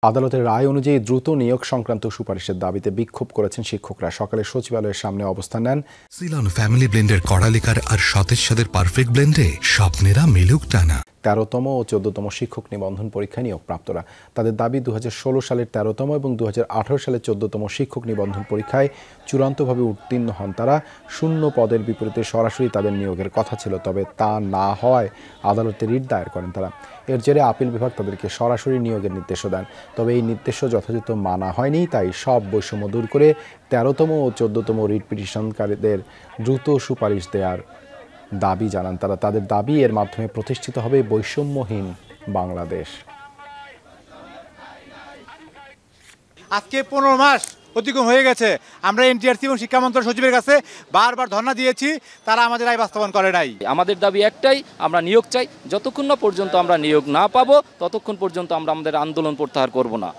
আদালতের রায় অনুযায়ী দ্রুত নিয়োগ সংক্রান্ত সুপারিশের দাবিতে বিক্ষোভ করেছেন শিক্ষকরা। সকালে সচিবালয়ের সামনে অবস্থান নেন। সিলন ফ্যামিলি ব্লেন্ডের কড়ালিকার আর সতেজ স্বাদের পারফেক্ট ব্লেন্ডে স্বপ্নেরা মিলুক টানা। 13তম ও 14তম শিক্ষক নিবন্ধন পরীক্ষায় নিয়োগপ্রাপ্তরা। তাদের দাবি 2016 সালের 13তম এবং 2018 সালের 14তম শিক্ষক নিবন্ধন পরীক্ষায় চূড়ান্তভাবে উত্তীর্ণ হন তারা। শূন্য পদের বিপরীতে সরাসরি তাদের নিয়োগের কথা ছিল, তবে তা না হওয়ায় আদালতে রিট দায়ের করেন তারা। এর জেরে আপিল বিভাগ তাদেরকে সরাসরি নিয়োগের নির্দেশও দেন, তবে এই নির্দেশও যথাযথ মানা হয়নি। তাই সব বৈষম্য দূর করে 13তম ও 14তম রিট পিটিশনকারীদের দ্রুত সুপারিশ দেওয়ার দাবি জানান তারা। তাদের দাবি, এর মাধ্যমে প্রতিষ্ঠিত হবে বৈষম্যহীন বাংলাদেশ। আজকে 15 মাস অতিক্রম হয়ে গেছে। আমরা এনটিআরসি এবং শিক্ষা মন্ত্রণালয় সচিবের কাছে বারবার ধর্ণা দিয়েছি, তারা আমাদের রায় বাস্তবায়ন করে নাই। আমাদের দাবি একটাই, আমরা নিয়োগ চাই। যতক্ষণ না পর্যন্ত আমরা নিয়োগ না পাবো ততক্ষণ পর্যন্ত আমরা আমাদের আন্দোলন প্রত্যাহার করব না।